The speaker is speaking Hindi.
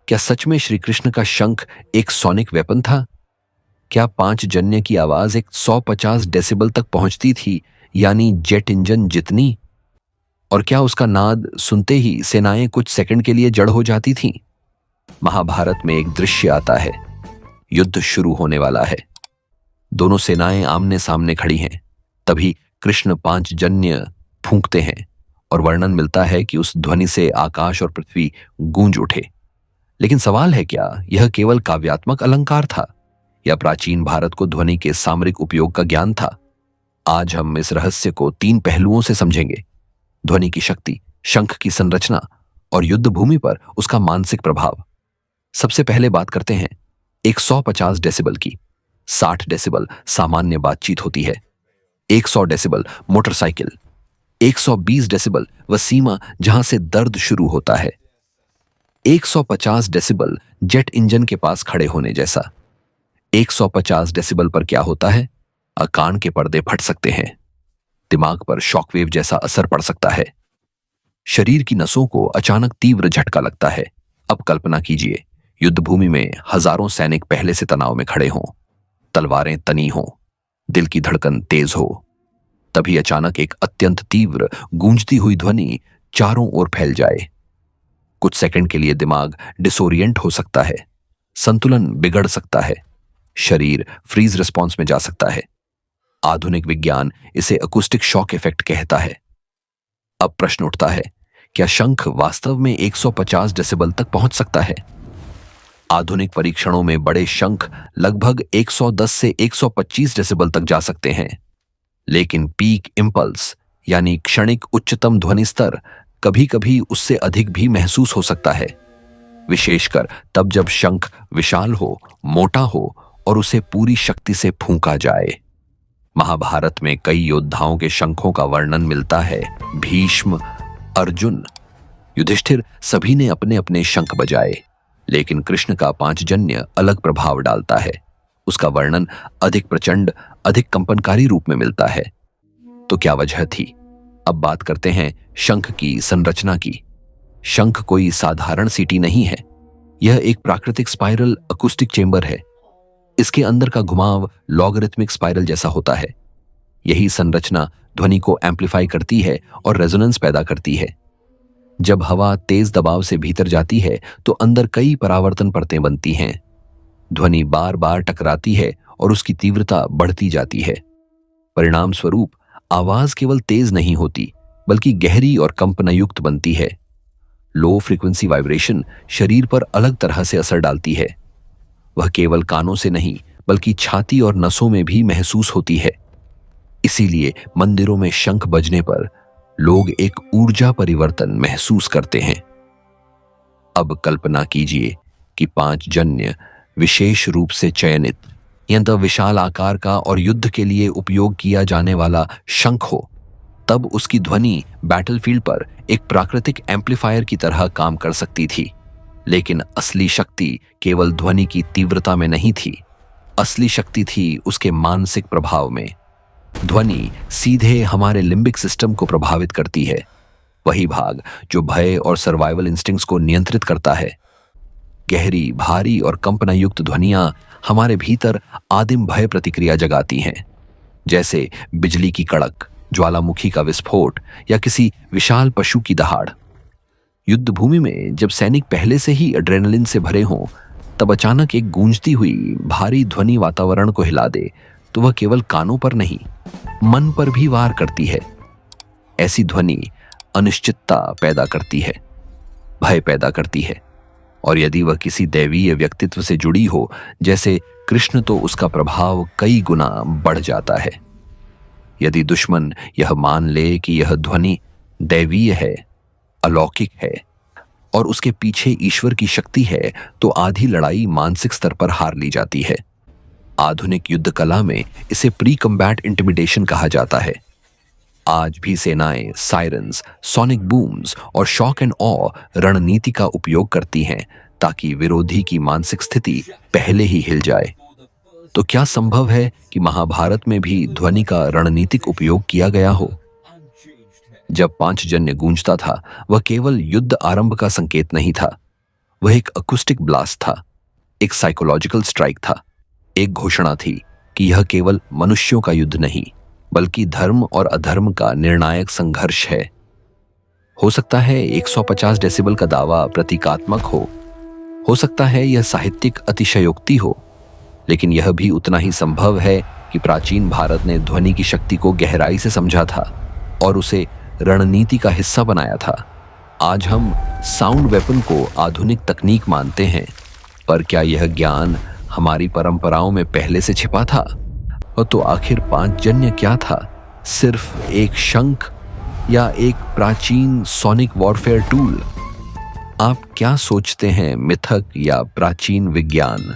क्या सच में श्री कृष्ण का शंख एक सोनिक वेपन था? क्या पांचजन्य की आवाज एक 150 डेसिबल तक पहुंचती थी, यानी जेट इंजन जितनी? और क्या उसका नाद सुनते ही सेनाएं कुछ सेकंड के लिए जड़ हो जाती थीं? महाभारत में एक दृश्य आता है। युद्ध शुरू होने वाला है। दोनों सेनाएं आमने सामने खड़ी हैं। तभी कृष्ण पांचजन्य फूंकते हैं और वर्णन मिलता है कि उस ध्वनि से आकाश और पृथ्वी गूंज उठे। लेकिन सवाल है, क्या यह केवल काव्यात्मक अलंकार था या प्राचीन भारत को ध्वनि के सामरिक उपयोग का ज्ञान था? आज हम इस रहस्य को 3 पहलुओं से समझेंगे: ध्वनि की शक्ति, शंख की संरचना और युद्ध भूमि पर उसका मानसिक प्रभाव। सबसे पहले बात करते हैं 150 डेसिबल की। 60 डेसिबल सामान्य बातचीत होती है, 100 डेसिबल मोटरसाइकिल, 120 डेसिबल वह सीमा जहां से दर्द शुरू होता है, 150 डेसिबल जेट इंजन के पास खड़े होने जैसा। 150 डेसिबल पर क्या होता है? कान के पर्दे फट सकते हैं, दिमाग पर शॉकवेव जैसा असर पड़ सकता है, शरीर की नसों को अचानक तीव्र झटका लगता है। अब कल्पना कीजिए, युद्ध भूमि में हजारों सैनिक पहले से तनाव में खड़े हों, तलवारें तनी हों, दिल की धड़कन तेज हो। तभी अचानक एक अत्यंत तीव्र गूंजती हुई ध्वनि चारों ओर फैल जाए। कुछ सेकंड के लिए दिमाग डिसोरिएंट हो सकता है, संतुलन बिगड़ सकता है, शरीर फ्रीज रिस्पॉन्स में जा सकता है। आधुनिक विज्ञान इसे अकूस्टिक शॉक इफेक्ट कहता है। अब प्रश्न उठता है, क्या शंख वास्तव में 150 डेसिबल तक पहुंच सकता है? आधुनिक परीक्षणों में बड़े शंख लगभग 110 से 125 डेसिबल तक जा सकते हैं, लेकिन पीक इंपल्स यानी क्षणिक उच्चतम ध्वनि स्तर कभी-कभी उससे अधिक भी महसूस हो सकता है, विशेषकर तब जब शंख विशाल हो, मोटा हो और उसे पूरी शक्ति से फूंका जाए। महाभारत में कई योद्धाओं के शंखों का वर्णन मिलता है। भीष्म, अर्जुन, युधिष्ठिर, सभी ने अपने अपने शंख बजाए, लेकिन कृष्ण का पांचजन्य अलग प्रभाव डालता है। उसका वर्णन अधिक प्रचंड, अधिक कंपनकारी रूप में मिलता है। तो क्या वजह थी? अब बात करते हैं शंख की संरचना की। शंख कोई साधारण सीटी नहीं है, यह एक प्राकृतिक स्पाइरल अकूस्टिक चेंबर है। इसके अंदर का घुमाव लॉगरिथमिक स्पाइरल जैसा होता है। यही संरचना ध्वनि को एम्पलीफाई करती है और रेजोनेंस पैदा करती है। जब हवा तेज दबाव से भीतर जाती है तो अंदर कई परावर्तन परतें बनती हैं। ध्वनि बार बार टकराती है और उसकी तीव्रता बढ़ती जाती है। परिणाम स्वरूप आवाज केवल तेज नहीं होती, बल्कि गहरी और कंपनयुक्त बनती है। लो फ्रीक्वेंसी वाइब्रेशन शरीर पर अलग तरह से असर डालती है। वह केवल कानों से नहीं, बल्कि छाती और नसों में भी महसूस होती है। इसीलिए मंदिरों में शंख बजने पर लोग एक ऊर्जा परिवर्तन महसूस करते हैं। अब कल्पना कीजिए कि पांचजन्य विशेष रूप से चयनित, यंत्र विशाल आकार का और युद्ध के लिए उपयोग किया जाने वाला शंख हो। तब उसकी ध्वनि बैटलफील्ड पर एक प्राकृतिक एम्पलीफायर की तरह काम कर सकती थी। लेकिन असली शक्ति केवल ध्वनि की तीव्रता में नहीं थी, असली शक्ति थी उसके मानसिक प्रभाव में। ध्वनि सीधे हमारे लिम्बिक सिस्टम को प्रभावित करती है, वही भाग जो भय और सर्वाइवल इंस्टिंक्ट्स को नियंत्रित करता है। गहरी, भारी और कंपनयुक्त ध्वनियां हमारे भीतर आदिम भय प्रतिक्रिया जगाती हैं, जैसे बिजली की कड़क, ज्वालामुखी का विस्फोट या किसी विशाल पशु की दहाड़। युद्ध भूमि में जब सैनिक पहले से ही एड्रेनलिन से भरे हों, तब अचानक एक गूंजती हुई भारी ध्वनि वातावरण को हिला दे तो वह केवल कानों पर नहीं, मन पर भी वार करती है। ऐसी ध्वनि अनिश्चितता पैदा करती है, भय पैदा करती है, और यदि वह किसी दैवीय व्यक्तित्व से जुड़ी हो, जैसे कृष्ण, तो उसका प्रभाव कई गुना बढ़ जाता है। यदि दुश्मन यह मान ले कि यह ध्वनि दैवीय है, अलौकिक है और उसके पीछे ईश्वर की शक्ति है, तो आधी लड़ाई मानसिक स्तर पर हार ली जाती है। आधुनिक युद्ध कला में इसे प्री कम्बैट इंटिमिडेशन कहा जाता है। आज भी सेनाएं सायरन्स, सोनिक बूम्स और शॉक एंड ऑ रणनीति का उपयोग करती हैं, ताकि विरोधी की मानसिक स्थिति पहले ही हिल जाए। तो क्या संभव है कि महाभारत में भी ध्वनि का रणनीतिक उपयोग किया गया हो? जब पांचजन्य गूंजता था, वह केवल युद्ध आरंभ का संकेत नहीं था, वह एक अकूस्टिक ब्लास्ट था, एक साइकोलॉजिकल स्ट्राइक था, एक घोषणा थी कि यह केवल मनुष्यों का युद्ध नहीं बल्कि धर्म और अधर्म का निर्णायक संघर्ष है। हो सकता है 150 डेसिबल का दावा प्रतीकात्मक हो सकता है यह साहित्यिक अतिशयोक्ति हो, लेकिन यह भी उतना ही संभव है कि प्राचीन भारत ने ध्वनि की शक्ति को गहराई से समझा था और उसे रणनीति का हिस्सा बनाया था। आज हम साउंड वेपन को आधुनिक तकनीक मानते हैं, पर क्या यह ज्ञान हमारी परंपराओं में पहले से छिपा था? और तो आखिर पांचजन्य क्या था? सिर्फ एक शंख या एक प्राचीन सोनिक वॉरफेयर टूल? आप क्या सोचते हैं, मिथक या प्राचीन विज्ञान?